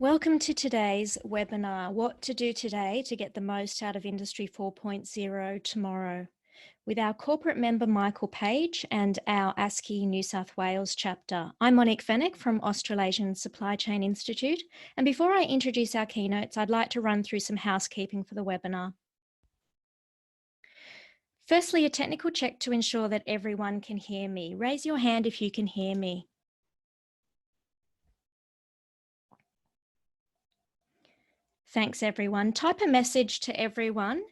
Welcome to today's webinar, What to Do Today to Get the Most Out of Industry 4.0 Tomorrow, with our corporate member Michael Page and our ASCI New South Wales chapter. I'm Monique Fennick from Australasian Supply Chain Institute, and before I introduce our keynotes, I'd like to run through some housekeeping for the webinar. Firstly, a technical check to ensure that everyone can hear me. Raise your hand if you can hear me. Thanks, everyone. Type a message to everyone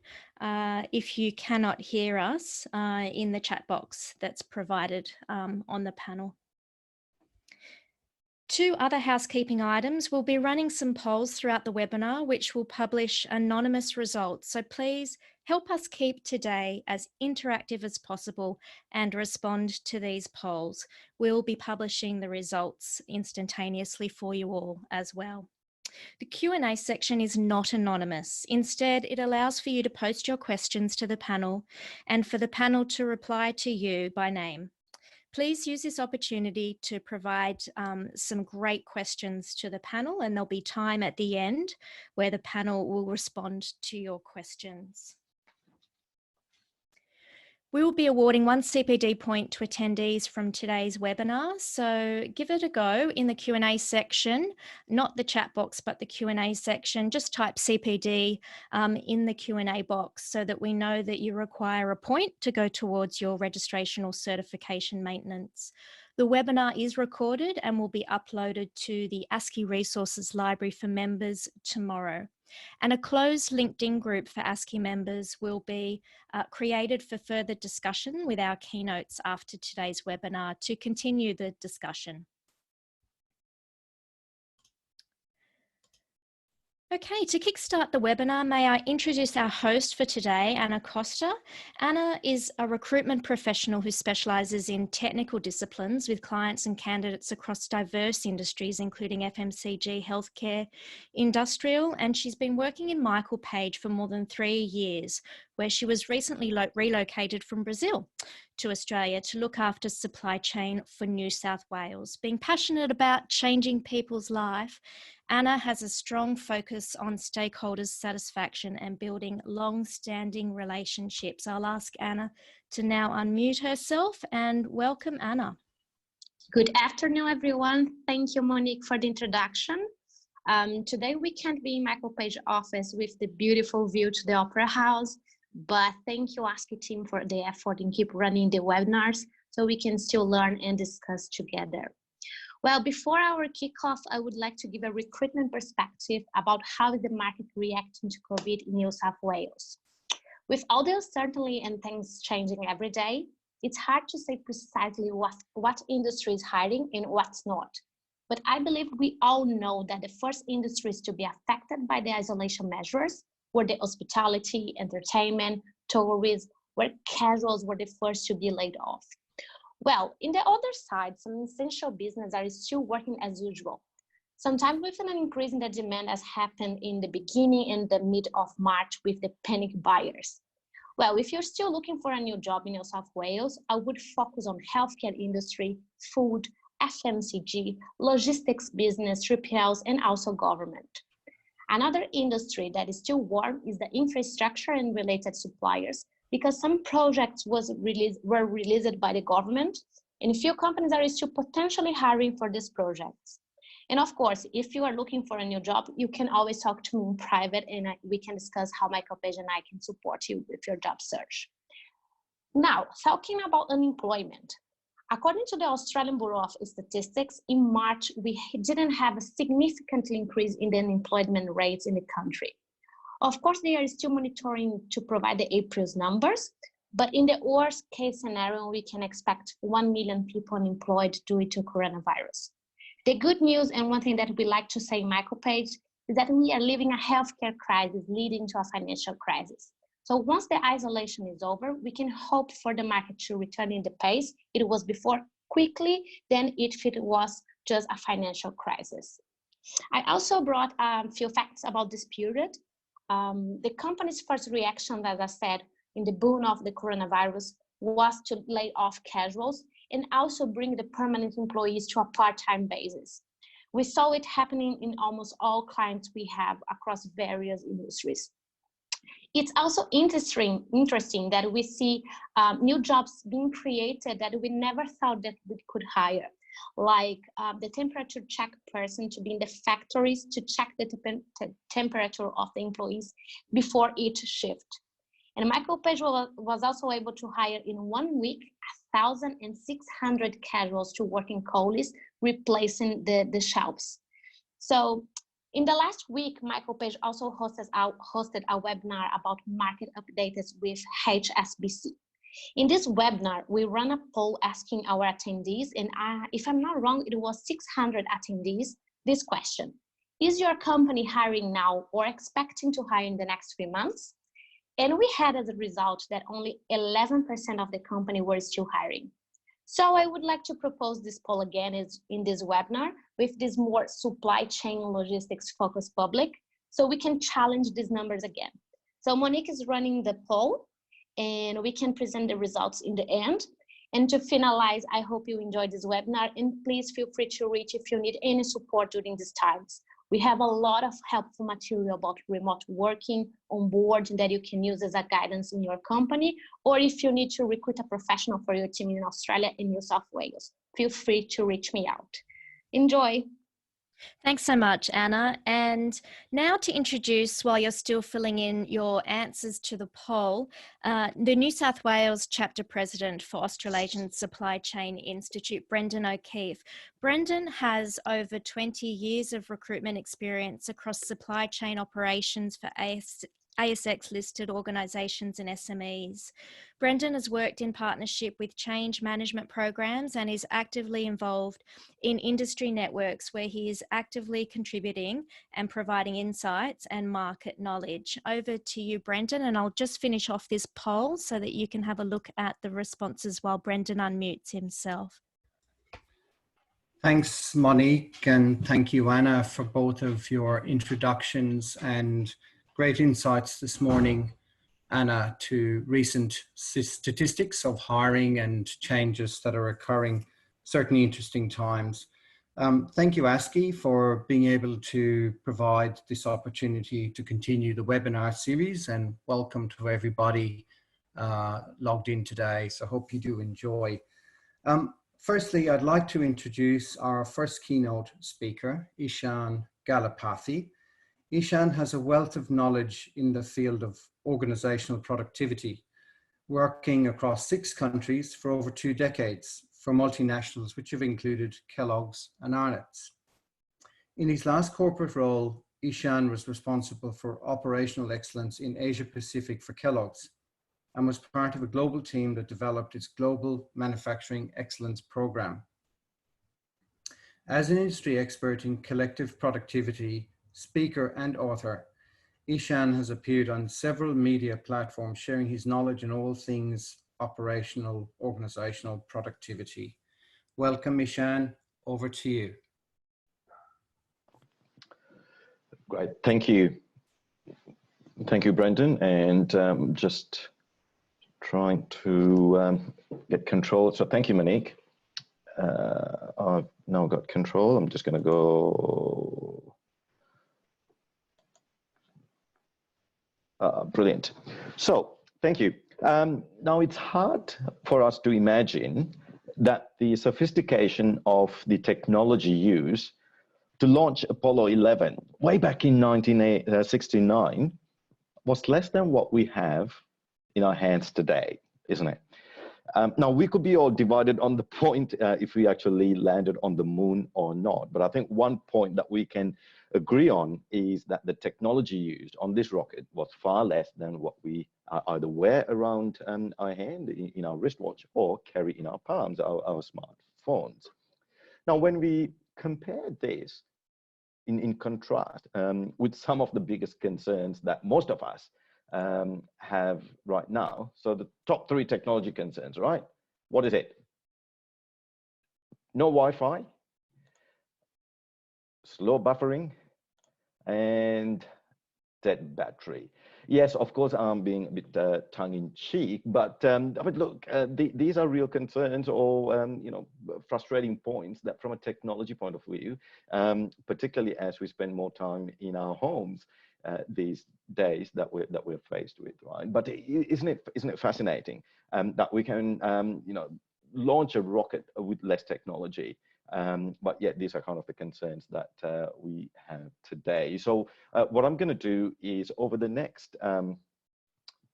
if you cannot hear us in the chat box that's provided on the panel. Two other housekeeping items. We'll be running some polls throughout the webinar, which will publish anonymous results. So please help us keep today as interactive as possible and respond to these polls. We'll be publishing the results instantaneously for you all as well. The Q&A section is not anonymous. Instead, it allows for you to post your questions to the panel and for the panel to reply to you by name. Please use this opportunity to provide some great questions to the panel, and there'll be time at the end where the panel will respond to your questions. We will be awarding 1 CPD point to attendees from today's webinar, so give it a go in the Q&A section, not the chat box, but the Q&A section. Just type CPD in the Q&A box so that we know that you require a point to go towards your registration or certification maintenance. The webinar is recorded and will be uploaded to the ASCI Resources Library for members tomorrow. And a closed LinkedIn group for ASCI members will be created for further discussion with our keynotes after today's webinar to continue the discussion. Okay, to kickstart the webinar, may I introduce our host for today, Anna Costa. Anna is a recruitment professional who specialises in technical disciplines with clients and candidates across diverse industries, including FMCG, healthcare, industrial, and she's been working in Michael Page for more than 3 years, where she was recently relocated from Brazil to Australia to look after supply chain for New South Wales. Being passionate about changing people's life, Anna has a strong focus on stakeholders' satisfaction and building long-standing relationships. I'll ask Anna to now unmute herself, and welcome, Anna. Good afternoon, everyone. Thank you, Monique, for the introduction. Today we can't be in Michael Page office with the beautiful view to the Opera House, but thank you, ASCI team, for the effort and keep running the webinars so we can still learn and discuss together. Well, before our kickoff, I would like to give a recruitment perspective about how is the market reacting to COVID in New South Wales. With all the uncertainty and things changing every day, it's hard to say precisely what industry is hiring and what's not. But I believe we all know that the first industries to be affected by the isolation measures were the hospitality, entertainment, tourism, where casuals were the first to be laid off. Well, in the other side, some essential businesses are still working as usual. Sometimes with an increase in the demand as happened in the beginning and the mid of March with the panic buyers. Well, if you're still looking for a new job in New South Wales, I would focus on healthcare industry, food, FMCG, logistics business, 3PLs, and also government. Another industry that is still warm is the infrastructure and related suppliers, because some projects were released by the government, and few companies are still potentially hiring for these projects. And of course, if you are looking for a new job, you can always talk to me in private, and we can discuss how Michael Page and I can support you with your job search. Now, talking about unemployment. According to the Australian Bureau of Statistics, in March, we didn't have a significant increase in the unemployment rates in the country. Of course, they are still monitoring to provide the April's numbers, but in the worst case scenario, we can expect 1 million people unemployed due to coronavirus. The good news, and one thing that we like to say in Michael Page, is that we are living a healthcare crisis leading to a financial crisis. So once the isolation is over, we can hope for the market to return in the pace it was before quickly than if it was just a financial crisis. I also brought a few facts about this period. The company's first reaction, as I said, in the boom of the coronavirus was to lay off casuals and also bring the permanent employees to a part-time basis. We saw it happening in almost all clients we have across various industries. It's also interesting that we see new jobs being created that we never thought that we could hire, like the temperature check person to be in the factories to check the temperature of the employees before each shift. And Michael Page was also able to hire in 1 week 1,600 casuals to work in coalies, replacing the shelves. So in the last week, Michael Page also hosted a webinar about market updates with HSBC. In this webinar, we ran a poll asking our attendees, and if I'm not wrong, it was 600 attendees, this question: is your company hiring now or expecting to hire in the next 3 months? And we had as a result that only 11% of the company were still hiring. So I would like to propose this poll again in this webinar with this more supply chain logistics focused public, so we can challenge these numbers again. So Monique is running the poll and we can present the results in the end. And to finalize, I hope you enjoyed this webinar, and please feel free to reach if you need any support during these times. We have a lot of helpful material about remote working on board that you can use as a guidance in your company, or if you need to recruit a professional for your team in Australia and New South Wales, feel free to reach me out. Enjoy. Thanks so much, Anna. And now to introduce, while you're still filling in your answers to the poll, the New South Wales chapter president for Australasian Supply Chain Institute, Brendan O'Keefe. Brendan has over 20 years of recruitment experience across supply chain operations for ASX-listed organisations and SMEs. Brendan has worked in partnership with change management programs and is actively involved in industry networks where he is actively contributing and providing insights and market knowledge. Over to you, Brendan, and I'll just finish off this poll so that you can have a look at the responses while Brendan unmutes himself. Thanks, Monique, and thank you, Anna, for both of your introductions and great insights this morning, Anna, to recent statistics of hiring and changes that are occurring, certainly interesting times. Thank you, ASCI, for being able to provide this opportunity to continue the webinar series, and welcome to everybody logged in today. So I hope you do enjoy. Firstly, I'd like to introduce our first keynote speaker, Ishan Galapathy. Ishan has a wealth of knowledge in the field of organizational productivity, working across 6 countries for over 2 decades for multinationals, which have included Kellogg's and Arnott's. In his last corporate role, Ishan was responsible for operational excellence in Asia Pacific for Kellogg's, and was part of a global team that developed its Global Manufacturing Excellence Program. As an industry expert in collective productivity, speaker and author, Ishan has appeared on several media platforms sharing his knowledge in all things operational, organizational productivity. Welcome, Ishan. Over to you. Great, thank you. Thank you, Brendan, and just trying to get control. So thank you, Monique. I've now got control. I'm just going to go. Brilliant. So thank you. Now it's hard for us to imagine that the sophistication of the technology used to launch Apollo 11 way back in 1969 was less than what we have in our hands today, isn't it? Now, we could be all divided on the point if we actually landed on the moon or not. But I think one point that we can agree on is that the technology used on this rocket was far less than what we either wear around our hand, in our wristwatch, or carry in our palms, our smartphones. Now, when we compare this in contrast with some of the biggest concerns that most of us have right now. So the top 3 technology concerns, right? What is it? No Wi-Fi, slow buffering, and dead battery. Yes, of course, I'm being a bit tongue-in-cheek, but look, these are real concerns or frustrating points that, from a technology point of view, particularly as we spend more time in our homes these days that we're faced with, right? But isn't it fascinating that we can launch a rocket with less technology? But yet these are kind of the concerns that we have today. So what I'm going to do is, over the next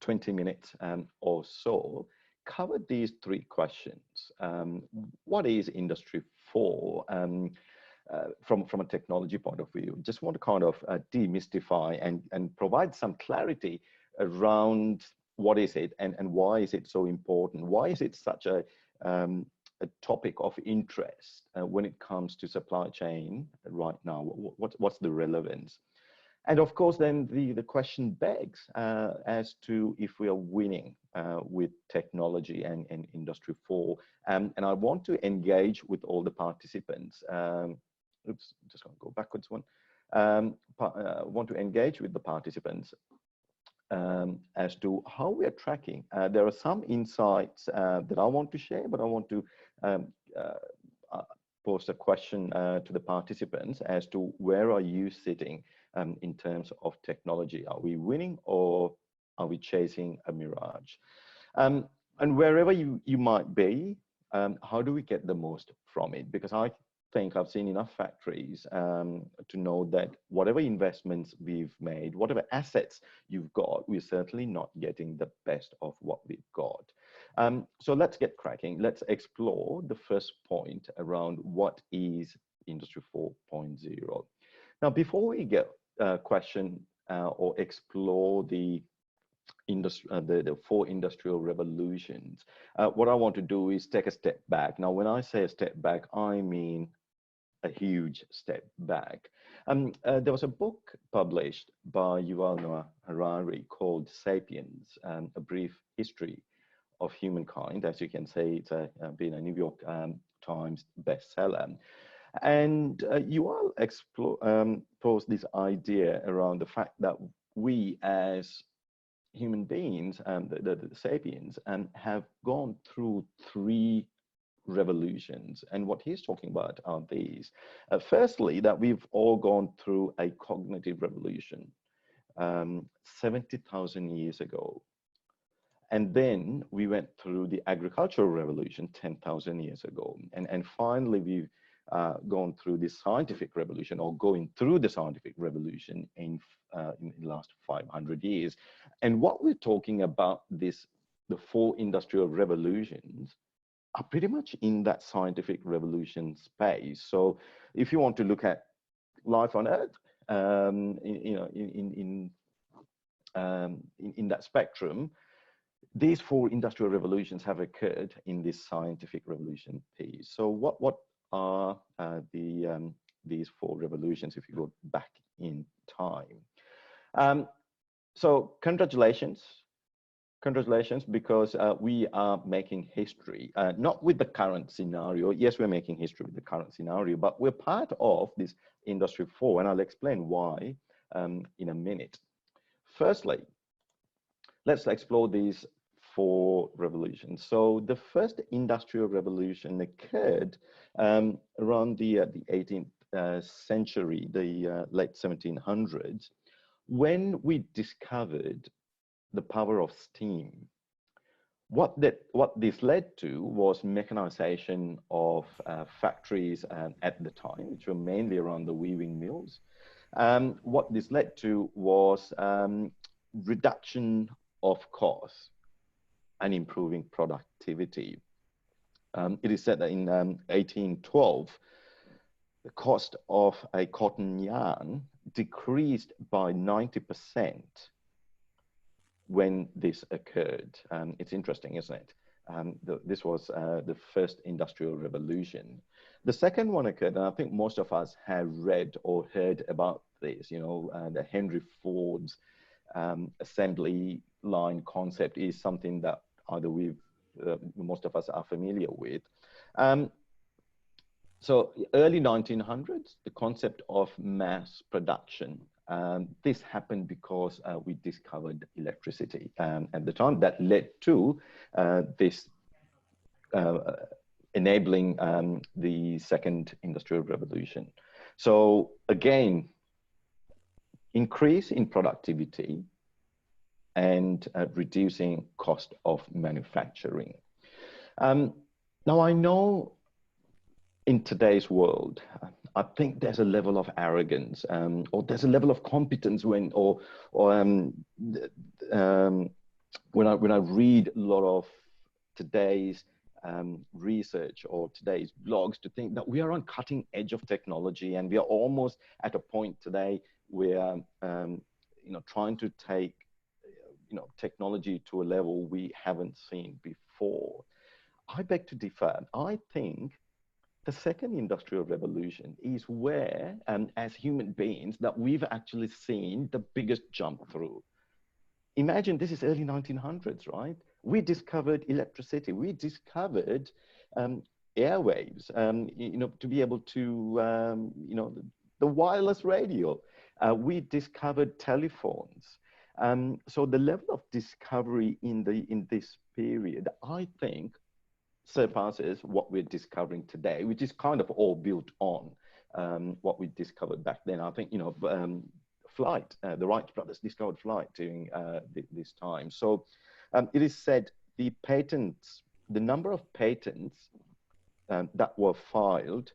20 minutes or so, cover these three questions. What is Industry 4 from a technology point of view? Just want to kind of demystify and provide some clarity around what is it and why is it so important? Why is it such a topic of interest when it comes to supply chain right now? What's the relevance? And of course, then the question begs as to if we are winning with technology and Industry 4. And I want to engage with all the participants. Oops, just going to go backwards one. Want to engage with the participants as to how we are tracking. There are some insights that I want to share, but I want to pose a question to the participants as to where are you sitting in terms of technology? Are we winning or are we chasing a mirage? And wherever you might be, how do we get the most from it? Because I think I've seen enough factories to know that whatever investments we've made, whatever assets you've got, we're certainly not getting the best of what we've got. So let's get cracking. Let's explore the first point around what is Industry 4.0. Now, before we get question or explore the four industrial revolutions, what I want to do is take a step back. Now, when I say a step back, I mean a huge step back. There was a book published by Yuval Noah Harari called *Sapiens: A Brief History of Humankind*. As you can see, it's been a New York Times bestseller. And Yuval posed this idea around the fact that we as human beings, the sapiens, have gone through three revolutions. And what he's talking about are these. Firstly, that we've all gone through a cognitive revolution 70,000 years ago. And then we went through the agricultural revolution 10,000 years ago. And finally, we've gone through the scientific revolution, or going through the scientific revolution in the last 500 years. And what we're talking about, the four industrial revolutions, are pretty much in that scientific revolution space. So if you want to look at life on Earth, in that spectrum, these four industrial revolutions have occurred in this scientific revolution piece. So what are these four revolutions if you go back in time? So congratulations, because we are making history, not with the current scenario. Yes, we're making history with the current scenario, but we're part of this Industry 4, and I'll explain why in a minute. Firstly, let's explore these four revolutions. So the first industrial revolution occurred around the 18th century, the late 1700s, when we discovered the power of steam. What this led to was mechanization of factories at the time, which were mainly around the weaving mills. What this led to was reduction of costs and improving productivity. It is said that in 1812, the cost of a cotton yarn decreased by 90% when this occurred. It's interesting, isn't it? This was the first industrial revolution. The second one occurred, and I think most of us have read or heard about this, the Henry Ford's assembly line concept is something that either most of us are familiar with. So early 1900s, the concept of mass production This happened because we discovered electricity at the time. That led to this enabling the second industrial revolution. So again, increase in productivity and reducing cost of manufacturing. Now I know in today's world, I think there's a level of arrogance or there's a level of competence when I read a lot of today's research or today's blogs to think that we are on cutting edge of technology, and we are almost at a point today where trying to take technology to a level we haven't seen before. I beg to differ. I think the second industrial revolution is where, as human beings, that we've actually seen the biggest jump through. Imagine this is early 1900s, right? We discovered electricity. We discovered airwaves, to be able to, the wireless radio. We discovered telephones. So the level of discovery in this period, I think, surpasses what we're discovering today, which is kind of all built on what we discovered back then. I think, flight, the Wright brothers discovered flight during this time. So it is said the number of patents that were filed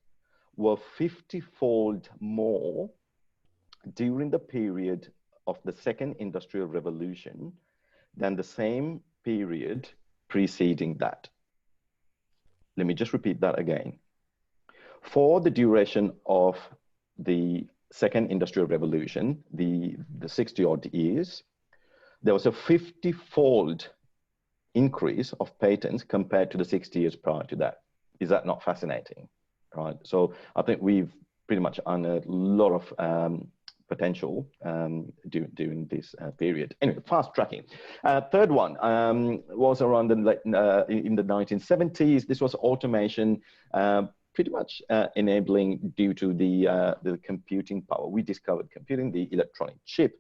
were 50-fold more during the period of the second industrial revolution than the same period preceding that. Let me just repeat that again. For the duration of the second industrial revolution, the 60-odd years, there was a 50-fold increase of patents compared to the 60 years prior to that. Is that not fascinating? Right. So I think we've pretty much unearthed a lot of potential during this period. Anyway, fast tracking. Third one was around in the 1970s. This was automation, pretty much enabling due to the computing power. We discovered computing, the electronic chip.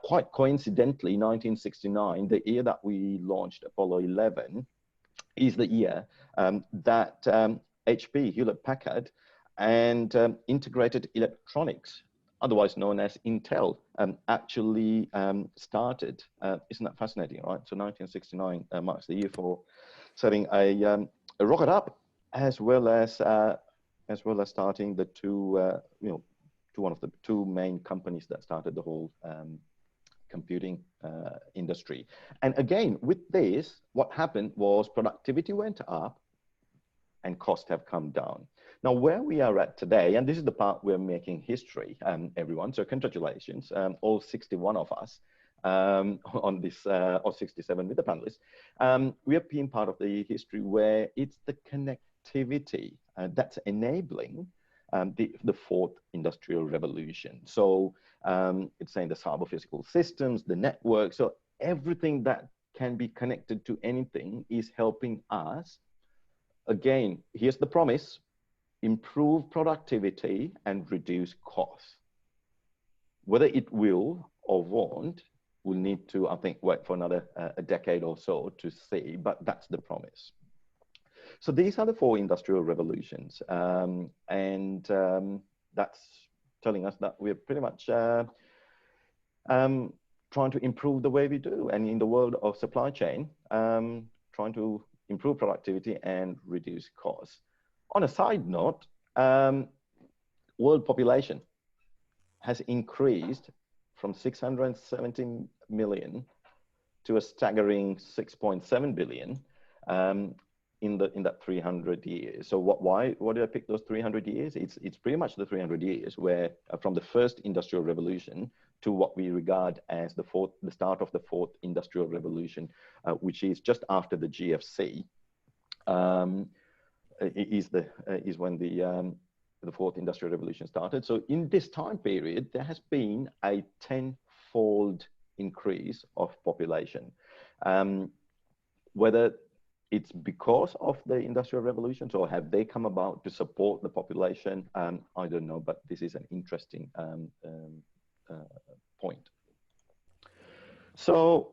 Quite coincidentally, 1969, the year that we launched Apollo 11, is the year that HP, Hewlett-Packard, and Integrated Electronics, otherwise known as Intel, actually started. Isn't that fascinating, right? So 1969 marks the year for setting a rocket up, as well as starting the one of the two main companies that started the whole computing industry. And again, with this, what happened was productivity went up and costs have come down. Now, where we are at today, and this is the part we're making history, everyone, so congratulations, all 61 of us on this, or 67 with the panelists. We have been part of the history where it's the connectivity that's enabling the fourth industrial revolution. So it's saying the cyber physical systems, the network, so everything that can be connected to anything is helping us. Again, here's the promise: improve productivity and reduce costs. Whether it will or won't, we'll need to, I think, wait for another a decade or so to see, but that's the promise. So these are the four industrial revolutions, and that's telling us that we're pretty much trying to improve the way we do, and in the world of supply chain, trying to improve productivity and reduce costs. On a side note, world population has increased from 617 million to a staggering 6.7 billion in that 300 years. So why did I pick those 300 years? It's pretty much the 300 years where from the first industrial revolution to what we regard as the start of the fourth industrial revolution, which is just after the GFC, is when the fourth industrial revolution started. So in this time period, there has been a 10-fold increase of population. Whether it's because of the industrial revolutions or have they come about to support the population, I don't know, but this is an interesting So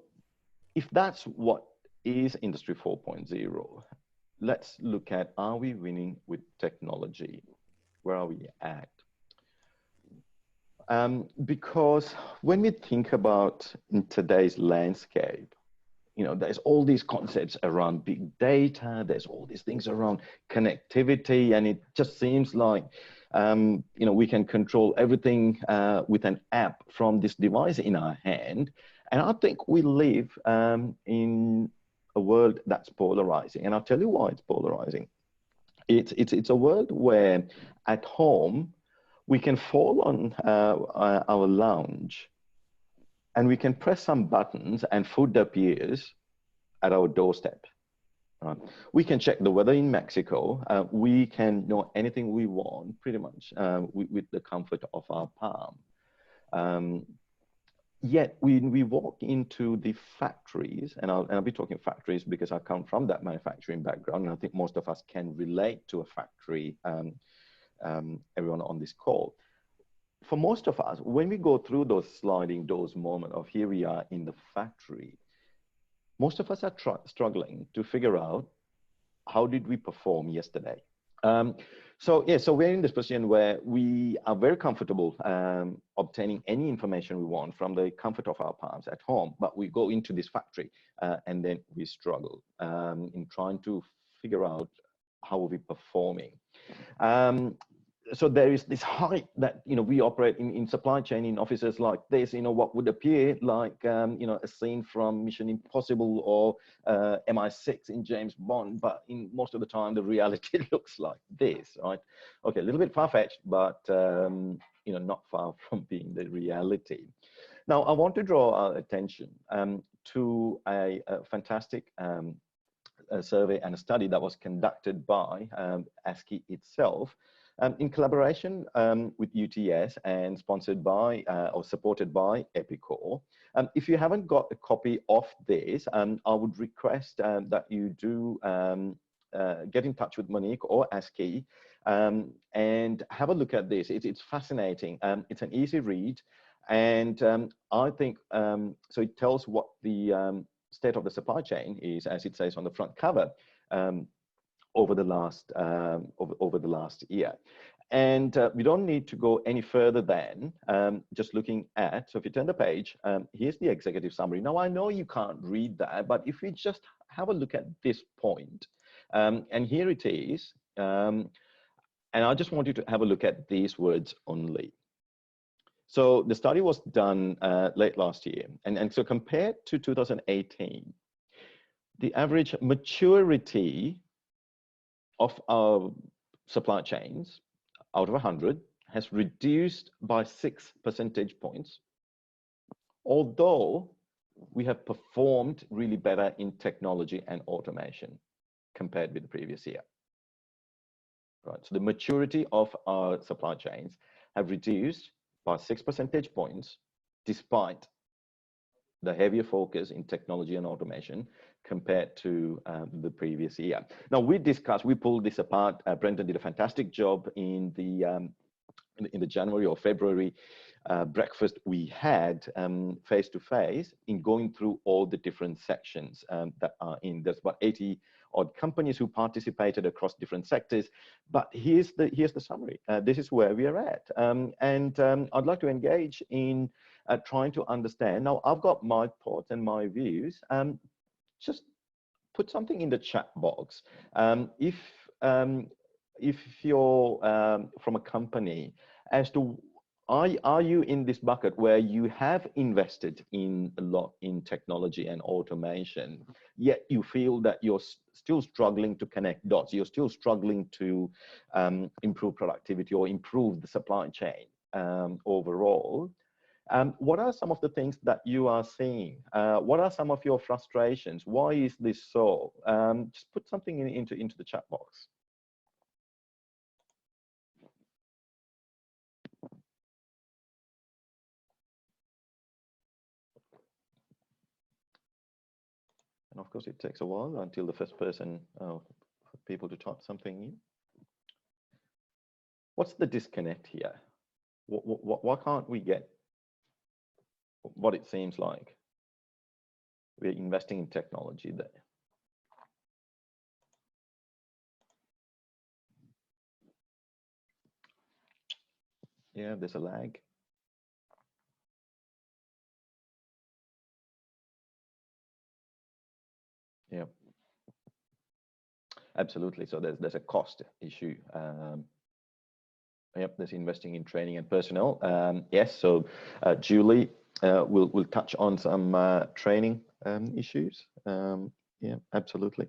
if that's what is Industry 4.0, let's look at, are we winning with technology? Where are we at? Because when we think about in today's landscape, you know, there's all these concepts around big data, there's all these things around connectivity, and it just seems like, you know, we can control everything with an app from this device in our hand. And I think we live in a world that's polarizing. And I'll tell you why it's polarizing. It's a world where at home, we can fall on our lounge and we can press some buttons and food appears at our doorstep. We can check the weather in Mexico. We can know anything we want pretty much with the comfort of our palm. Yet when we walk into the factories, and I'll be talking factories because I come from that manufacturing background, and I think most of us can relate to a factory, everyone on this call. For most of us, when we go through those sliding doors moment of here we are in the factory, most of us are struggling to figure out how did we perform yesterday. So we're in this position where we are very comfortable obtaining any information we want from the comfort of our palms at home, but we go into this factory and then we struggle in trying to figure out how are we performing. So there is this hype that, you know, we operate in supply chain in offices like this, you know, what would appear like, you know, a scene from Mission Impossible or MI6 in James Bond, but in most of the time, the reality looks like this, right? Okay, a little bit far-fetched, but, you know, not far from being the reality. Now, I want to draw our attention to a fantastic a survey and a study that was conducted by ASCI itself, in collaboration with UTS and sponsored by or supported by Epicor. If you haven't got a copy of this, I would request that you do get in touch with Monique or ASCI and have a look at this. It's fascinating. It's an easy read. And I think, so it tells what the state of the supply chain is, as it says on the front cover, over the last year. And we don't need to go any further than just looking at, so if you turn the page, here's the executive summary. Now, I know you can't read that, but if we just have a look at this point, and here it is, and I just want you to have a look at these words only. So the study was done late last year, and so compared to 2018, the average maturity of our supply chains out of 100 has reduced by 6 percentage points, although we have performed really better in technology and automation compared with the previous year. Right, so the maturity of our supply chains have reduced by 6 percentage points, despite the heavier focus in technology and automation compared to the previous year. Now, we pulled this apart. Brendan did a fantastic job in the January or February breakfast we had face-to-face in going through all the different sections that are in. There's about 80 odd companies who participated across different sectors, but here's the summary. This is where we are at, and I'd like to engage in trying to understand. Now, I've got my thoughts and my views. Just put something in the chat box. If you're from a company, as to are you in this bucket where you have invested in a lot in technology and automation, yet you feel that you're still struggling to connect dots, you're still struggling to improve productivity or improve the supply chain overall? What are some of the things that you are seeing? What are some of your frustrations? Why is this so? Just put something into the chat box. And of course, it takes a while until the first person, for people to type something in. What's the disconnect here? Why can't we get what it seems like? We're investing in technology there. Yeah, there's a lag. Yeah, absolutely. So there's a cost issue. Yep, there's investing in training and personnel. Yes, so Julie will touch on some training issues. Yeah, absolutely.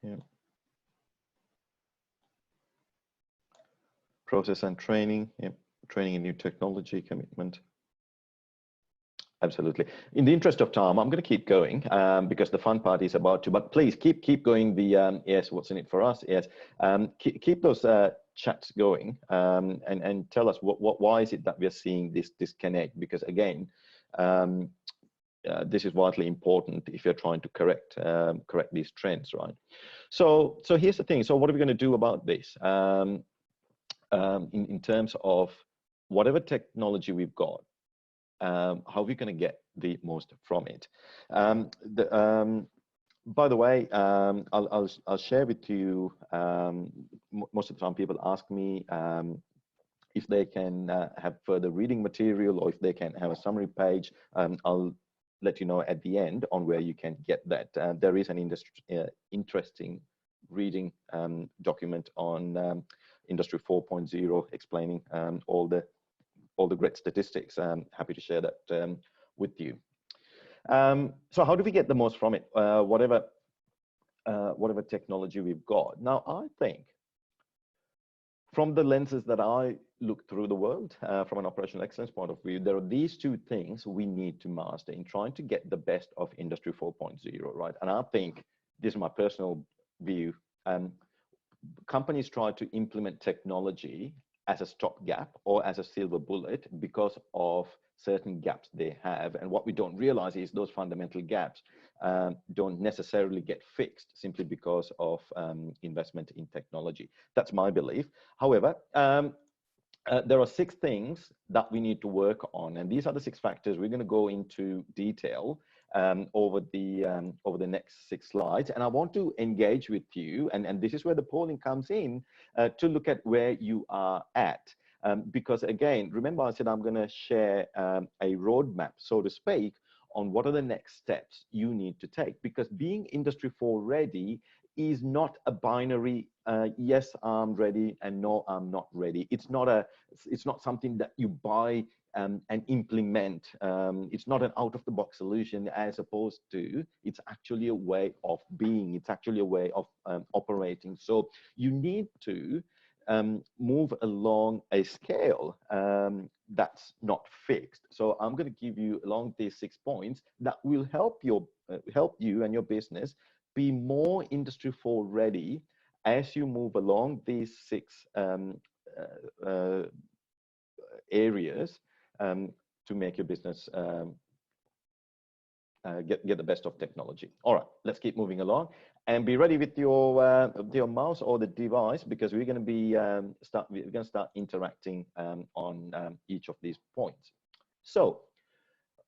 Yeah. Process and training. Yeah, training in new technology commitment. Absolutely. In the interest of time, I'm going to keep going because the fun part is about to. But please keep going. The yes, what's in it for us? Yes, keep those chats going and tell us why is it that we are seeing this disconnect? Because again, this is vitally important if you're trying to correct these trends, right? So here's the thing. So what are we going to do about this? In terms of whatever technology we've got. How are we going to get the most from it? By the way, I'll share with you. Most of the time, people ask me if they can have further reading material or if they can have a summary page. I'll let you know at the end on where you can get that. There is an interesting reading document on Industry 4.0 explaining all the great statistics. I'm happy to share that with you. So how do we get the most from it? Whatever technology we've got. Now, I think from the lenses that I look through the world, from an operational excellence point of view, there are these two things we need to master in trying to get the best of Industry 4.0, right? And I think, this is my personal view, companies try to implement technology as a stopgap or as a silver bullet because of certain gaps they have. And what we don't realize is those fundamental gaps don't necessarily get fixed simply because of investment in technology. That's my belief. However, there are 6 things that we need to work on. And these are the 6 factors. We're going to go into detail over the next 6 slides. And I want to engage with you, and this is where the polling comes in, to look at where you are at. Because again, remember I said I'm going to share a roadmap, so to speak, on what are the next steps you need to take. Because being Industry 4 ready is not a binary, yes, I'm ready, and no, I'm not ready. It's not something that you buy and implement. It's not an out-of-the-box solution, as opposed to, it's actually a way of being. It's actually a way of operating. So you need to move along a scale that's not fixed. So I'm going to give you along these 6 points that will help you and your business be more Industry 4 ready as you move along these 6 areas to make your business get the best of technology. All right, let's keep moving along and be ready with your mouse or the device, because we're going to be start interacting on each of these points. So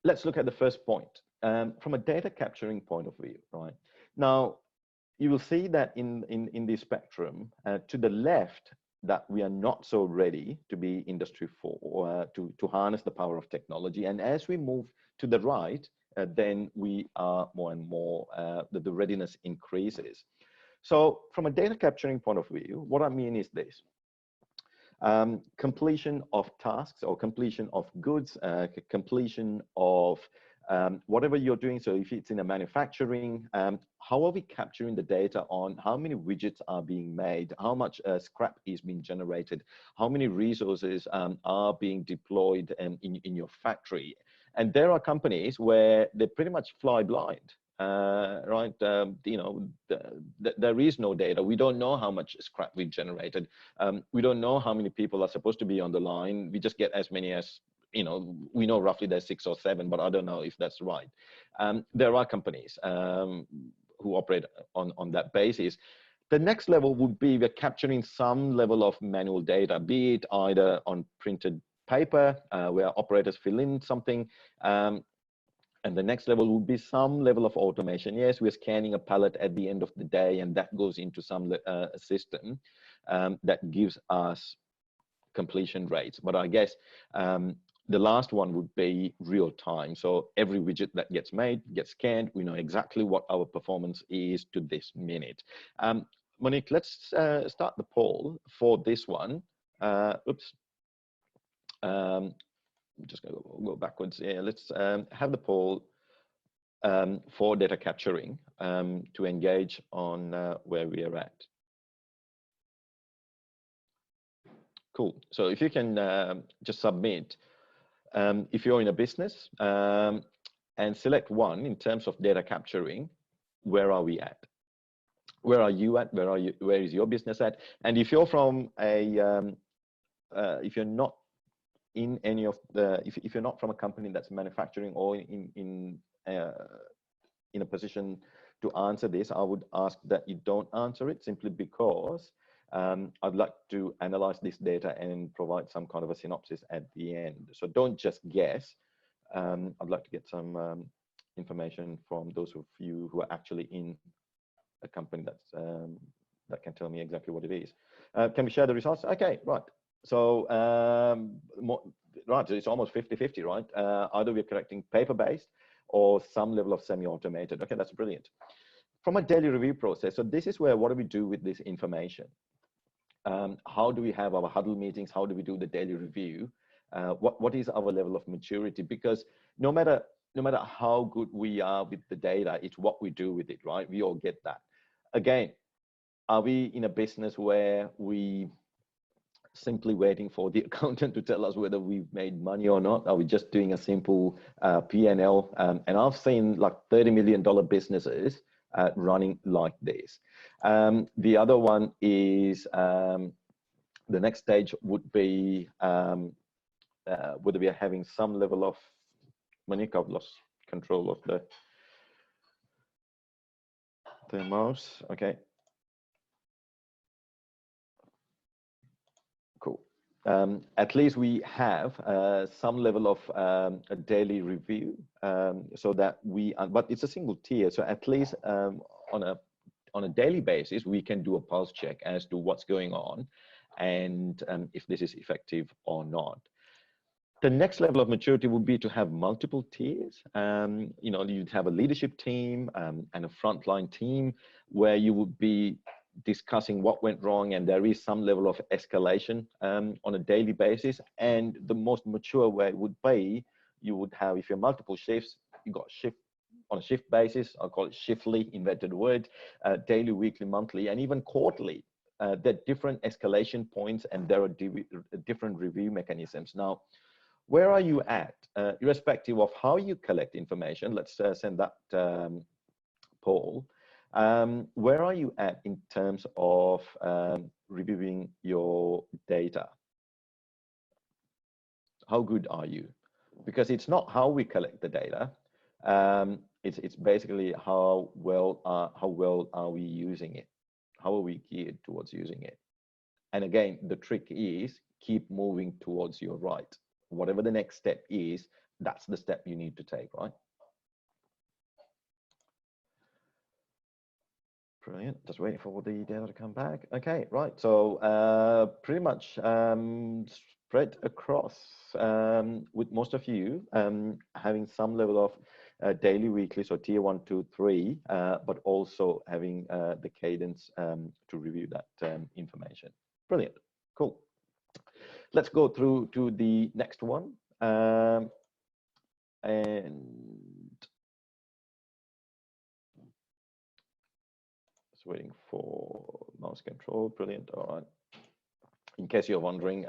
let's look at the first point from a data capturing point of view. Right now, you will see that in this spectrum to the left, that we are not so ready to be Industry 4 to harness the power of technology. And as we move to the right, then we are more and more, the readiness increases. So from a data capturing point of view, what I mean is this. Completion of tasks or completion of goods, completion of whatever you're doing. So if it's in a manufacturing, how are we capturing the data on how many widgets are being made, how much scrap is being generated, how many resources are being deployed in your factory? And there are companies where they pretty much fly blind, right? You know, there is no data. We don't know how much scrap we've generated. We don't know how many people are supposed to be on the line. We just get as many as, you know, we know roughly there's 6 or 7, but I don't know if that's right. There are companies who operate on that basis. The next level would be we're capturing some level of manual data, be it either on printed paper where operators fill in something. And the next level would be some level of automation. Yes, we're scanning a pallet at the end of the day, and that goes into some system that gives us completion rates. But I guess the last one would be real time. So every widget that gets made, gets scanned, we know exactly what our performance is to this minute. Monique, let's start the poll for this one. Oops. I'm just going to go backwards here. Let's have the poll for data capturing to engage on where we are at. Cool. So if you can just submit, if you're in a business, and select one in terms of data capturing, where are we at? Where are you at? Where is your business at? And if you're from a, if you're not in any of the, if you're not from a company that's manufacturing or in a position to answer this, I would ask that you don't answer it, simply because I'd like to analyze this data and provide some kind of a synopsis at the end. So don't just guess. I'd like to get some information from those of you who are actually in a company that's that can tell me exactly what it is. Can we share the results? Okay, right. So, right, it's almost 50-50, right? Either we're collecting paper-based or some level of semi-automated. Okay, that's brilliant. From a daily review process, so this is where, what do we do with this information? How do we have our huddle meetings? How do we do the daily review? What is our level of maturity? Because no matter how good we are with the data, it's what we do with it, right? We all get that. Again, are we in a business where we simply waiting for the accountant to tell us whether we've made money or not? Are we just doing a simple P&L? And I've seen like $30 million businesses running like this. The other one is the next stage would be whether we are having some level of, Monique, I've lost control of the mouse. Okay. Cool. At least we have some level of a daily review, so that we, but it's a single tier. So at least on a daily basis, we can do a pulse check as to what's going on and if this is effective or not. The next level of maturity would be to have multiple tiers. You know, you'd have a leadership team and a frontline team where you would be discussing what went wrong, and there is some level of escalation on a daily basis. And the most mature way would be, you would have, if you're multiple shifts, you got shift on a shift basis. I'll call it shiftly, invented word, daily, weekly, monthly, and even quarterly. There are different escalation points, and there are different review mechanisms. Now, where are you at, irrespective of how you collect information? Let's send that poll. Where are you at in terms of reviewing your data? How good are you? Because it's not how we collect the data. It's basically how well are we using it? How are we geared towards using it? And again, the trick is keep moving towards your right. Whatever the next step is, that's the step you need to take, right? Brilliant. Just waiting for the data to come back. Okay, right. So pretty much spread across with most of you having some level of daily, weekly, so tier 1, 2, 3, but also having the cadence to review that information. Brilliant. Cool. Let's go through to the next one. And just waiting for mouse control. Brilliant. All right. In case you're wondering,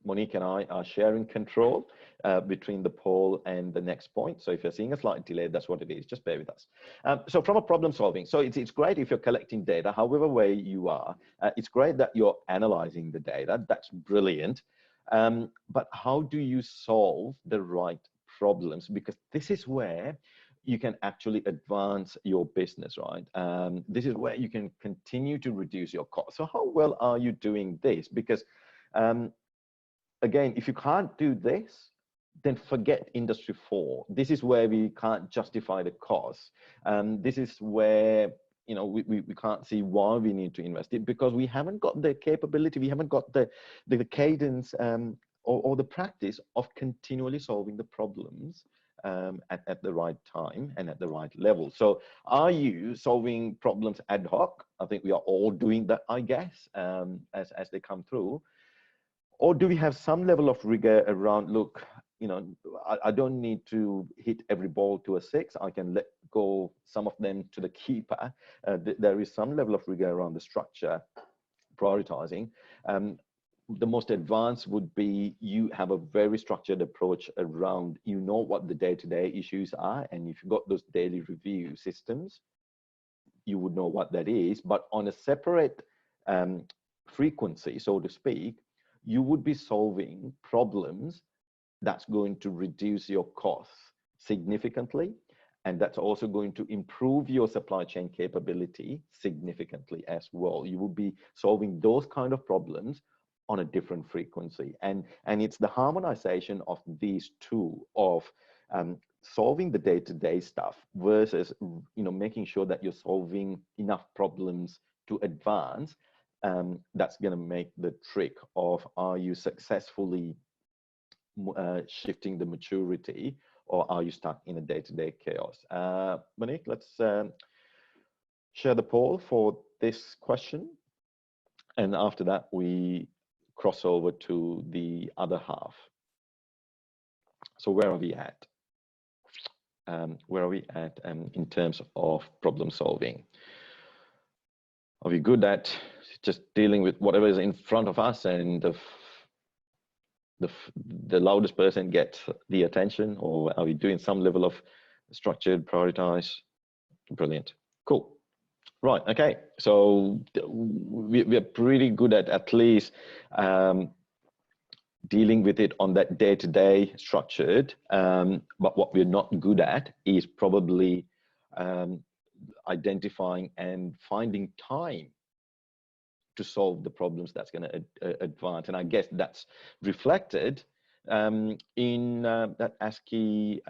Monique and I are sharing control between the poll and the next point. So if you're seeing a slight delay, that's what it is. Just bear with us. So from a problem solving, so it's great if you're collecting data, however way you are. It's great that you're analyzing the data. That's brilliant. But how do you solve the right problems? Because this is where you can actually advance your business, right? This is where you can continue to reduce your costs. So how well are you doing this? Because again, if you can't do this, then forget Industry 4. This is where we can't justify the cost. This is where, you know, we can't see why we need to invest it, because we haven't got the capability, we haven't got the cadence or the practice of continually solving the problems at the right time and at the right level. So are you solving problems ad hoc? I think we are all doing that, I guess, as they come through. Or do we have some level of rigor around, look, you know, I don't need to hit every ball to a 6. I can let go some of them to the keeper. There is some level of rigor around the structure, prioritizing. The most advanced would be you have a very structured approach around, you know what the day-to-day issues are, and if you've got those daily review systems, you would know what that is. But on a separate frequency, so to speak, you would be solving problems that's going to reduce your costs significantly, and that's also going to improve your supply chain capability significantly as well. You will be solving those kind of problems on a different frequency, and it's the harmonization of these two, of solving the day-to-day stuff versus, you know, making sure that you're solving enough problems to advance. That's going to make the trick of, are you successfully shifting the maturity, or are you stuck in a day-to-day chaos? Monique, let's share the poll for this question, and after that we cross over to the other half. So where are we at? Where are we at in terms of problem solving? Are we good at just dealing with whatever is in front of us, and the loudest person gets the attention, or are we doing some level of structured, prioritize? Brilliant. Cool. Right. Okay. So we're pretty good at least dealing with it on that day-to-day structured. But what we're not good at is probably identifying and finding time to solve the problems that's going to advance. And I guess that's reflected in that ASCI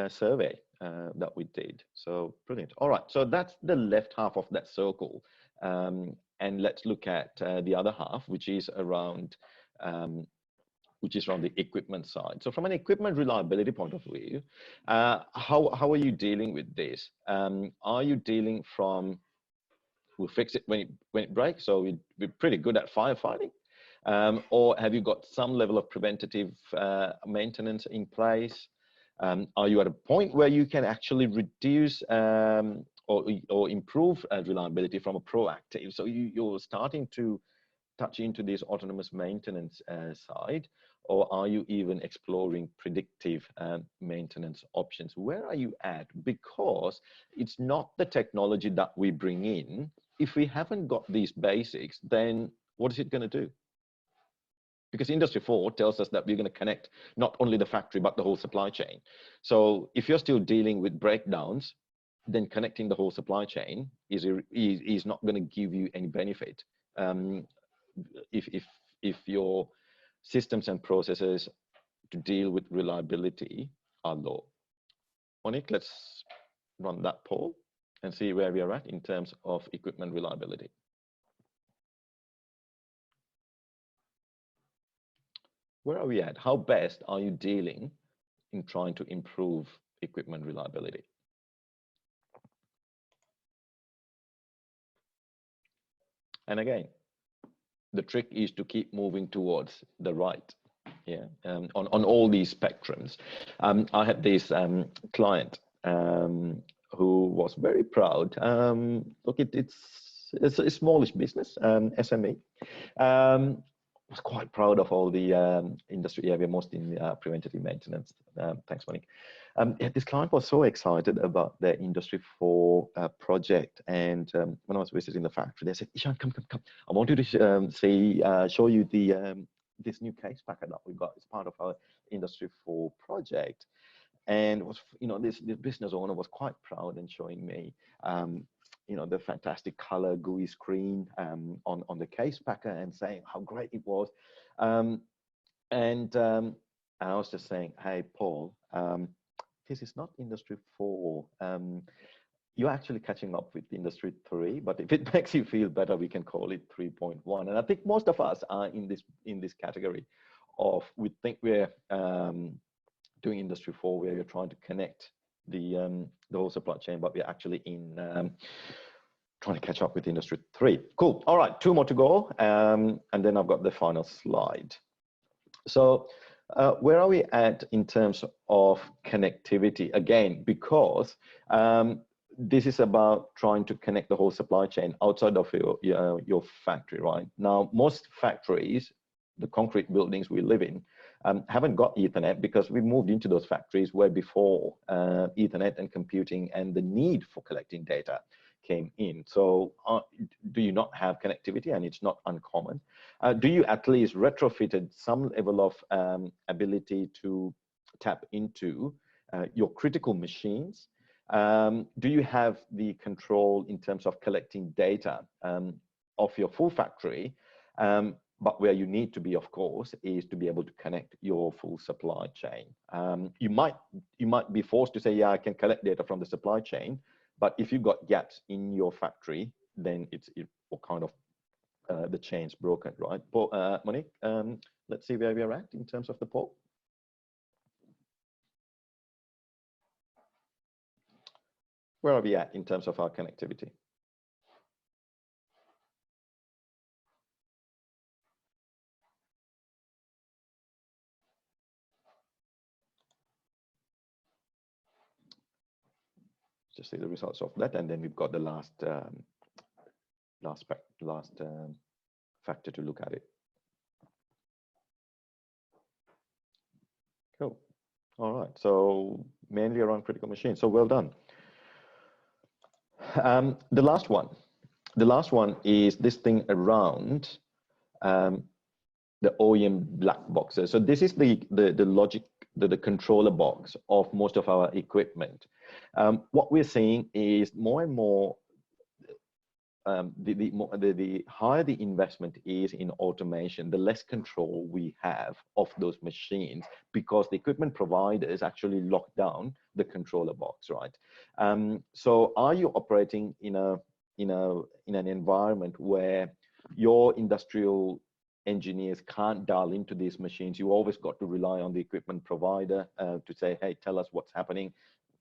survey that we did. So brilliant. All right, so that's the left half of that circle. And let's look at the other half, which is around the equipment side. So from an equipment reliability point of view, how are you dealing with this? Are you dealing from, we'll fix it when it breaks, so we're pretty good at firefighting? Or have you got some level of preventative maintenance in place? Are you at a point where you can actually reduce or improve reliability from a proactive? So you're starting to touch into this autonomous maintenance side, or are you even exploring predictive maintenance options? Where are you at? Because it's not the technology that we bring in. If we haven't got these basics, then what is it going to do? Because Industry 4 tells us that we're going to connect not only the factory, but the whole supply chain. So if you're still dealing with breakdowns, then connecting the whole supply chain is not going to give you any benefit if your systems and processes to deal with reliability are low. Monique, let's run that poll and see where we are at in terms of equipment reliability. Where are we at? How best are you dealing in trying to improve equipment reliability? And again, the trick is to keep moving towards the right. Yeah, on all these spectrums. I had this client who was very proud. Look, it's a smallish business, SME. Was quite proud of all the industry area, most in preventative maintenance. Thanks, Monique. This client was so excited about their Industry 4 project, and when I was visiting the factory, they said, "Ishan, come. I want you to show you the this new case packet that we got as part of our Industry 4 project." And it was, you know, this business owner was quite proud and showing me you know, the fantastic color GUI screen on the case packer and saying how great it was. And I was just saying, hey, Paul, this is not Industry 4. You're actually catching up with Industry 3, but if it makes you feel better, we can call it 3.1. And I think most of us are in this category of, we think we're doing Industry 4, where you're trying to connect the whole supply chain, but we're actually in trying to catch up with Industry 3. Cool. All right, 2 more to go, and then I've got the final slide. So where are we at in terms of connectivity? Again, because this is about trying to connect the whole supply chain outside of your factory, right? Now, most factories, the concrete buildings we live in, haven't got Ethernet because we moved into those factories where before Ethernet and computing and the need for collecting data came in. So do you not have connectivity? And it's not uncommon. Do you at least retrofitted some level of ability to tap into your critical machines? Do you have the control in terms of collecting data of your full factory? But where you need to be, of course, is to be able to connect your full supply chain. You might be forced to say, yeah, I can collect data from the supply chain, but if you've got gaps in your factory, then it's kind of the chain's broken, right? But Monique, let's see where we are at in terms of the poll. Where are we at in terms of our connectivity? Just see the results of that, and then we've got the last factor to look at it. Cool. All right. So mainly around critical machines. So well done. The last one is this thing around the OEM black boxes. So this is the logic, the controller box of most of our equipment. What we're seeing is more and more, the higher the investment is in automation, the less control we have of those machines, because the equipment providers actually lock down the controller box, right? So are you operating in an environment where your industrial engineers can't dial into these machines? You always got to rely on the equipment provider to say, hey, tell us what's happening.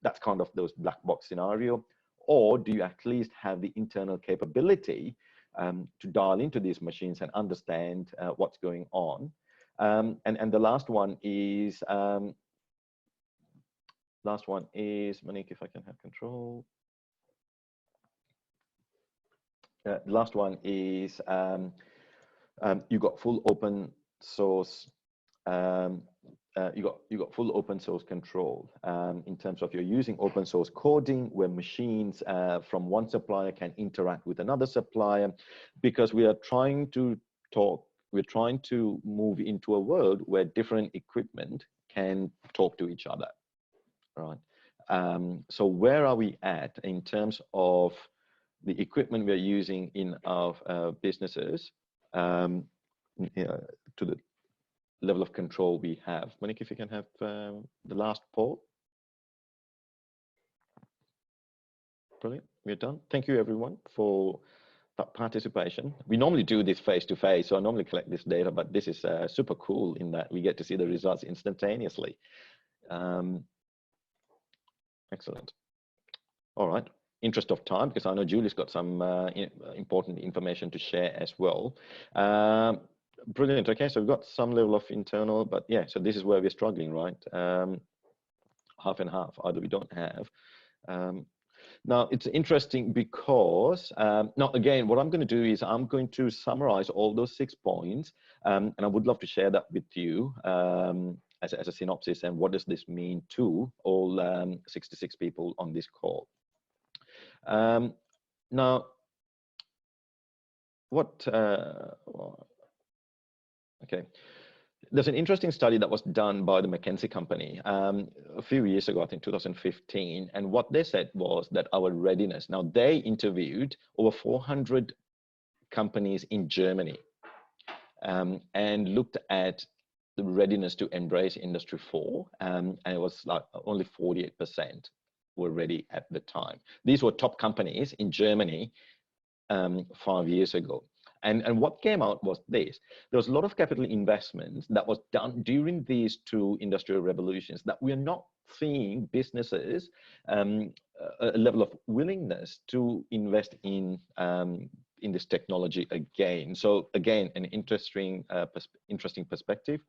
That's kind of those black box scenario. Or do you at least have the internal capability to dial into these machines and understand what's going on? And the last one is Monique, if I can have control. The last one is you got full open source. You got full open source control in terms of you're using open source coding, where machines from one supplier can interact with another supplier, because we are trying to move into a world where different equipment can talk to each other, right? So where are we at in terms of the equipment we're using in our businesses to the level of control we have? Monique, if you can have the last poll. Brilliant, we're done. Thank you everyone for that participation. We normally do this face to face, so I normally collect this data, but this is super cool in that we get to see the results instantaneously. Excellent. All right, interest of time, because I know Julie's got some important information to share as well. Brilliant. Okay, so we've got some level of internal, but yeah, so this is where we're struggling, right? Half and half, either we don't have. Now, it's interesting because, now again, what I'm going to do is I'm going to summarize all those 6 points, and I would love to share that with you as a synopsis, and what does this mean to all 66 people on this call. Now, what, okay, there's an interesting study that was done by the McKinsey company a few years ago, I think 2015. And what they said was that our readiness, now they interviewed over 400 companies in Germany and looked at the readiness to embrace Industry 4. And it was like only 48% were ready at the time. These were top companies in Germany 5 years ago. And what came out was this. There was a lot of capital investments that was done during these two industrial revolutions that we're not seeing businesses a level of willingness to invest in this technology again. So again, an interesting perspective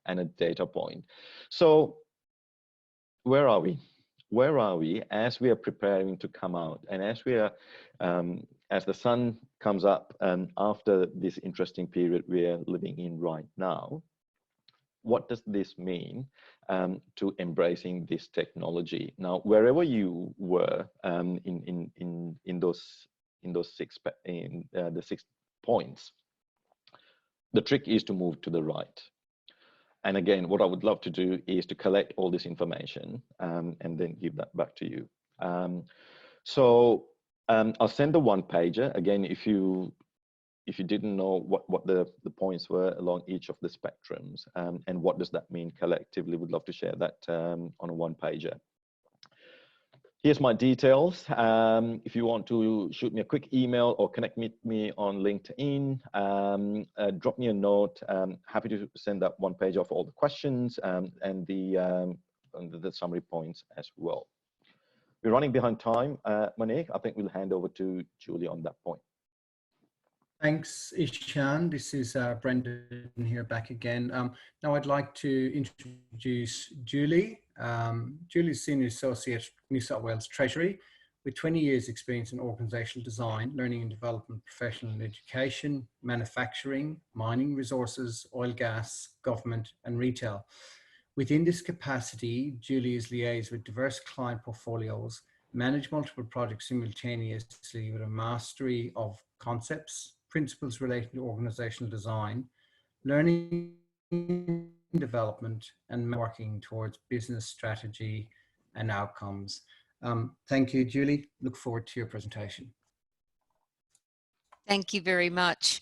and a data point. So where are we? Where are we as we are preparing to come out, and as we are as the sun comes up after this interesting period we are living in right now? What does this mean to embracing this technology? Now, wherever you were in those 6 points, the trick is to move to the right. And again, what I would love to do is to collect all this information and then give that back to you. I'll send the one pager again. If you didn't know what the points were along each of the spectrums and what does that mean collectively, would love to share that on a one pager. Here's my details. If you want to shoot me a quick email or connect with me on LinkedIn, drop me a note. Happy to send that one page of all the questions and the summary points as well. We're running behind time, Monique. I think we'll hand over to Julie on that point. Thanks, Ishan. This is Brendan here back again. Now I'd like to introduce Julie. Julie's Senior Associate, New South Wales Treasury, with 20 years experience in organisational design, learning and development, professional and education, manufacturing, mining resources, oil, gas, government and retail. Within this capacity, Julie is liaised with diverse client portfolios, manage multiple projects simultaneously with a mastery of concepts, principles relating to organizational design, learning development, and working towards business strategy and outcomes. Thank you, Julie. Look forward to your presentation. Thank you very much.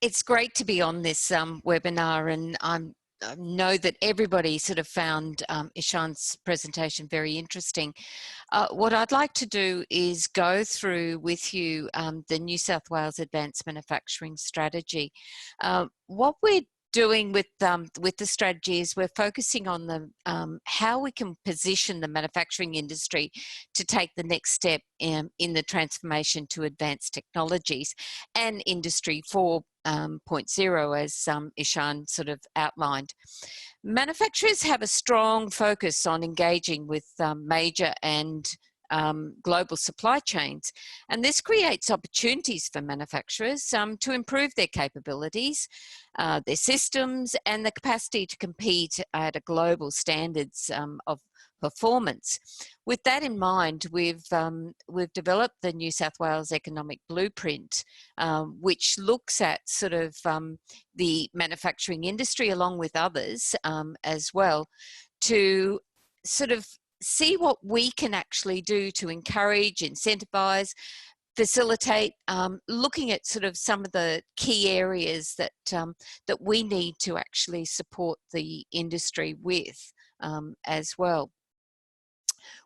It's great to be on this webinar, and I know that everybody sort of found Ishan's presentation very interesting. What I'd like to do is go through with you the New South Wales Advanced Manufacturing Strategy. What we're doing with the strategy is we're focusing on the how we can position the manufacturing industry to take the next step in the transformation to advanced technologies and Industry 4.0, as Ishan sort of outlined. Manufacturers have a strong focus on engaging with major and global supply chains, and this creates opportunities for manufacturers to improve their capabilities, their systems, and the capacity to compete at a global standards of performance. With that in mind, we've developed the New South Wales Economic Blueprint, which looks at sort of the manufacturing industry along with others as well, to sort of see what we can actually do to encourage, incentivize, facilitate, looking at sort of some of the key areas that that we need to actually support the industry with as well.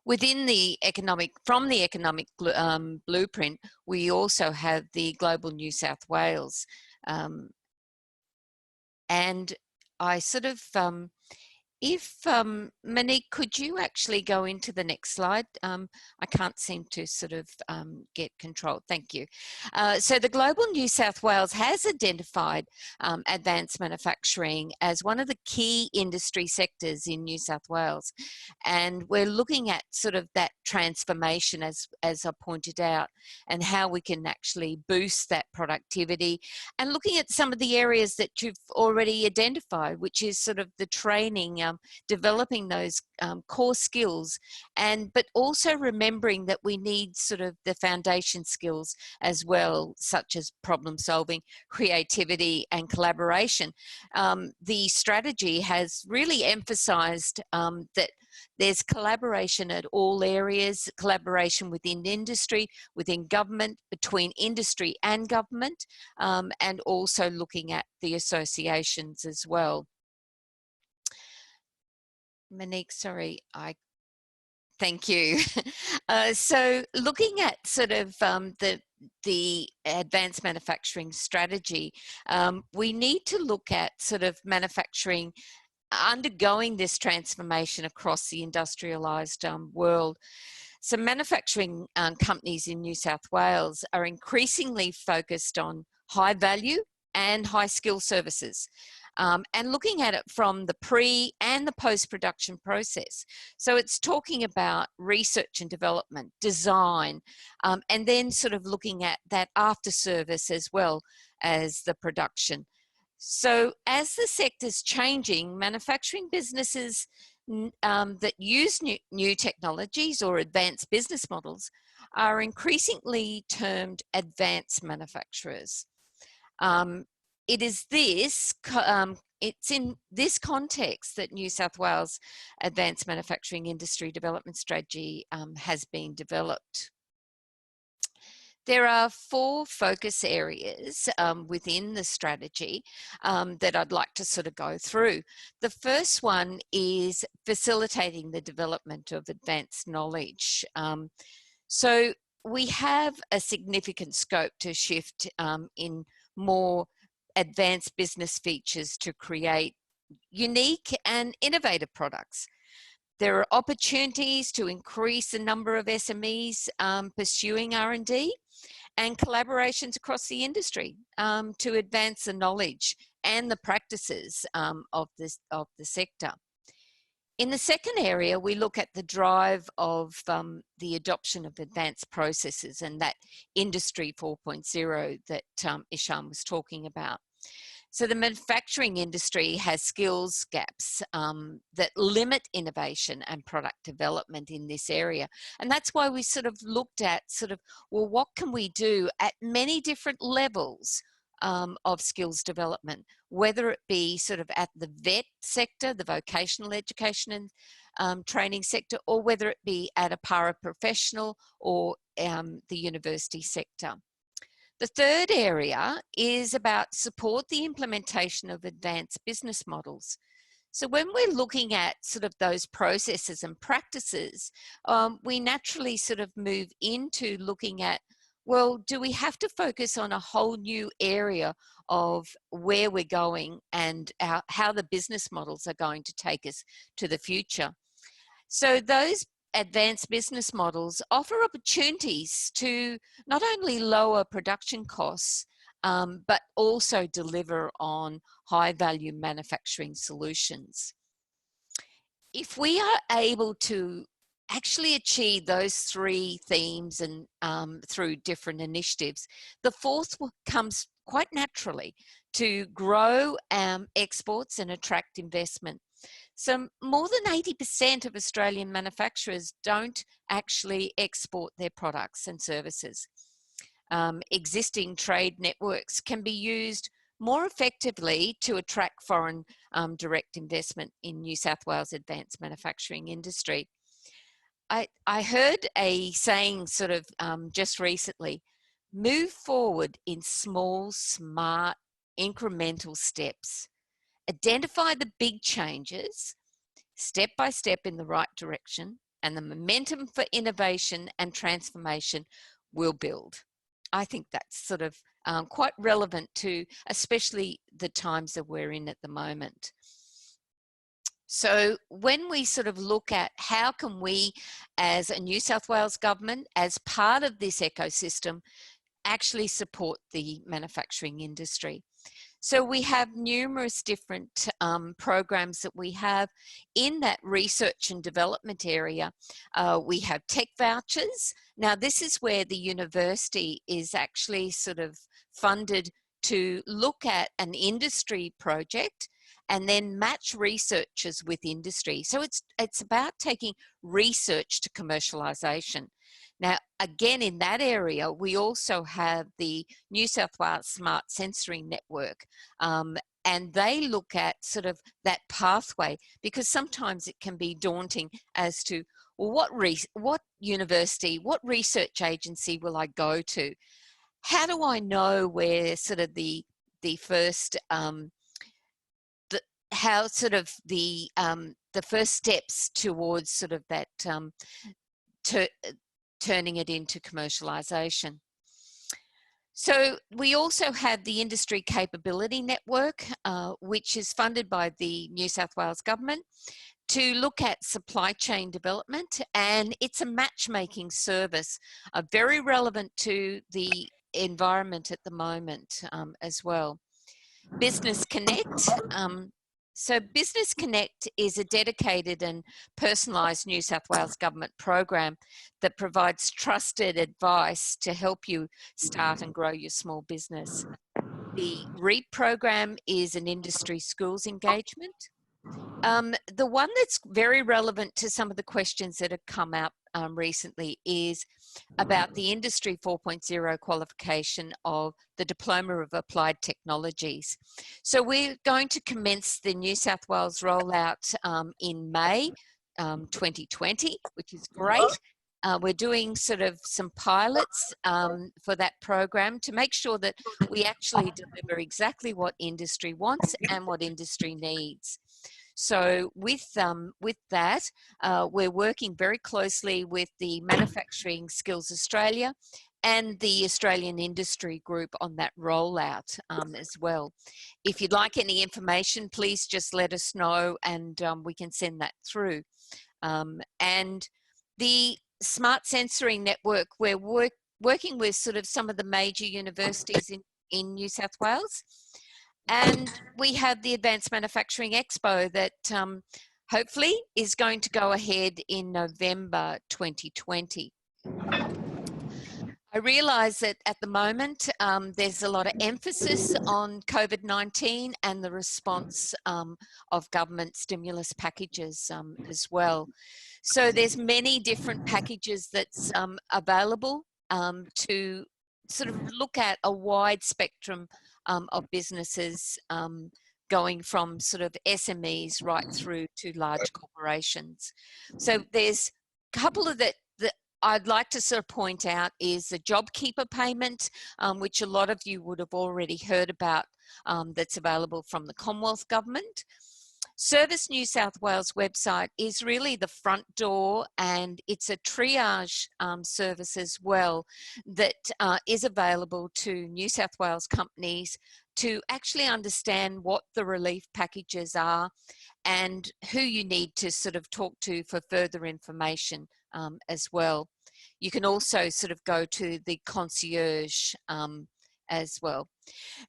Within the economic blueprint, we also have the Global New South Wales, and I sort of if Monique, could you actually go into the next slide? I can't seem to sort of get control. Thank you. So the Global New South Wales has identified advanced manufacturing as one of the key industry sectors in New South Wales, and we're looking at sort of that transformation, as I pointed out, and how we can actually boost that productivity, and looking at some of the areas that you've already identified, which is sort of the training developing those core skills, but also remembering that we need sort of the foundation skills as well, such as problem solving, creativity and collaboration. The strategy has really emphasised that there's collaboration at all areas, collaboration within industry, within government, between industry and government, and also looking at the associations as well. Monique, sorry, thank you. So looking at sort of the advanced manufacturing strategy, we need to look at sort of manufacturing undergoing this transformation across the industrialised world. So manufacturing companies in New South Wales are increasingly focused on high value and high skill services, and looking at it from the pre and the post-production process. So it's talking about research and development, design, and then sort of looking at that after service as well as the production. So as the sector's changing, manufacturing businesses that use new technologies or advanced business models are increasingly termed advanced manufacturers. It is it's in this context that New South Wales Advanced Manufacturing Industry Development Strategy has been developed. There are 4 focus areas within the strategy that I'd like to sort of go through. The first one is facilitating the development of advanced knowledge. So we have a significant scope to shift in more advanced business features to create unique and innovative products. There are opportunities to increase the number of SMEs pursuing R&D and collaborations across the industry to advance the knowledge and the practices of the sector. In the second area, we look at the drive of the adoption of advanced processes and that Industry 4.0 that Ishan was talking about. So the manufacturing industry has skills gaps that limit innovation and product development in this area. And that's why we sort of looked at well, what can we do at many different levels of skills development, whether it be sort of at the VET sector, the vocational education and training sector, or whether it be at a paraprofessional or the university sector. The third area is about support the implementation of advanced business models. So when we're looking at sort of those processes and practices, we naturally sort of move into looking at, well, do we have to focus on a whole new area of where we're going and how the business models are going to take us to the future? So those advanced business models offer opportunities to not only lower production costs, but also deliver on high value manufacturing solutions. If we are able to actually achieve those 3 themes and through different initiatives, the fourth comes quite naturally to grow exports and attract investment. So more than 80% of Australian manufacturers don't actually export their products and services. Existing trade networks can be used more effectively to attract foreign direct investment in New South Wales advanced manufacturing industry. I heard a saying sort of just recently, move forward in small, smart, incremental steps. Identify the big changes, step by step in the right direction, and the momentum for innovation and transformation will build. I think that's sort of quite relevant to especially the times that we're in at the moment. So when we sort of look at how can we as a New South Wales government, as part of this ecosystem, actually support the manufacturing industry. So we have numerous different programs that we have in that research and development area. We have tech vouchers. Now this is where the university is actually sort of funded to look at an industry project and then match researchers with industry. So it's about taking research to commercialisation. Now, again, in that area, we also have the New South Wales Smart Sensoring Network, and they look at sort of that pathway, because sometimes it can be daunting as to, well, what university, what research agency will I go to? How do I know where sort of the first the first steps towards sort of that turning it into commercialisation? So we also have the Industry Capability Network, which is funded by the New South Wales Government to look at supply chain development, and it's a matchmaking service, very relevant to the environment at the moment as well. Business Connect. So Business Connect is a dedicated and personalised New South Wales Government program that provides trusted advice to help you start and grow your small business. The REAP program is an industry schools engagement. The one that's very relevant to some of the questions that have come up recently is about the Industry 4.0 qualification of the Diploma of Applied Technologies. So we're going to commence the New South Wales rollout in May 2020, which is great. We're doing sort of some pilots for that program to make sure that we actually deliver exactly what industry wants and what industry needs. So with that, we're working very closely with the Manufacturing Skills Australia and the Australian Industry Group on that rollout as well. If you'd like any information, please just let us know, and we can send that through. And the Smart Sensoring Network, we're working with sort of some of the major universities in New South Wales. And we have the Advanced Manufacturing Expo that hopefully is going to go ahead in November 2020. I realise that at the moment there's a lot of emphasis on COVID-19 and the response of government stimulus packages as well. So there's many different packages that's available to sort of look at a wide spectrum of businesses, going from sort of SMEs right through to large corporations. So there's a couple of that I'd like to sort of point out is the JobKeeper payment, which a lot of you would have already heard about, that's available from the Commonwealth Government. Service New South Wales website is really the front door, and it's a triage service as well that is available to New South Wales companies to actually understand what the relief packages are and who you need to sort of talk to for further information as well. You can also sort of go to the concierge as well.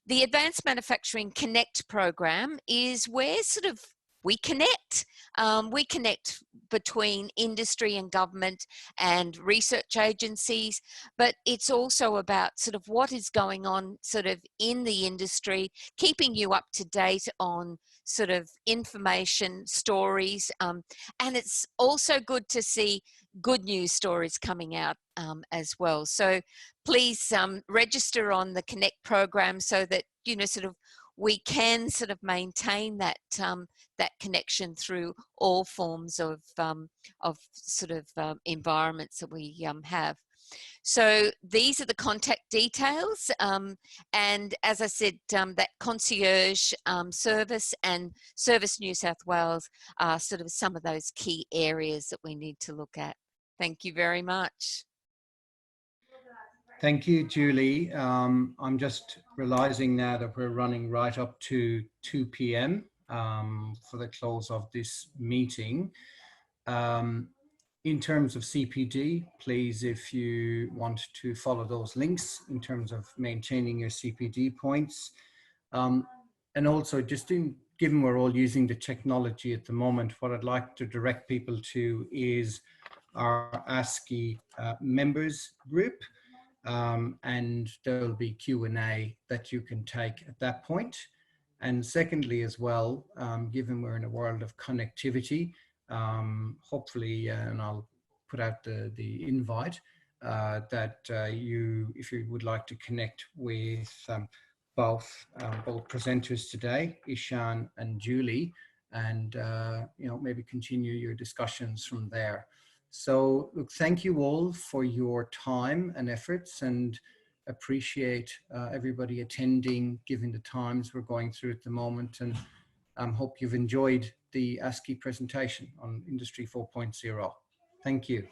The Advanced Manufacturing Connect program is where sort of we connect. We connect between industry and government and research agencies, but it's also about sort of what is going on sort of in the industry, keeping you up to date on sort of information, stories, and it's also good to see good news stories coming out as well. So please register on the Connect program so that, you know, sort of we can sort of maintain that that connection through all forms of sort of environments that we have. So these are the contact details, and as I said, that concierge service and Service New South Wales are sort of some of those key areas that we need to look at. Thank you very much. Thank you, Julie. I'm just realizing now that we're running right up to 2 p.m. For the close of this meeting. In terms of CPD, please, if you want to follow those links in terms of maintaining your CPD points. And also just given we're all using the technology at the moment, what I'd like to direct people to is our ASCI members group. And there'll be Q&A that you can take at that point. And secondly, as well, given we're in a world of connectivity, hopefully, and I'll put out the invite, that you, if you would like to connect with both presenters today, Ishan and Julie, and you know, maybe continue your discussions from there. So look, thank you all for your time and efforts, and appreciate everybody attending, given the times we're going through at the moment, and hope you've enjoyed the ASCI presentation on Industry 4.0. Thank you.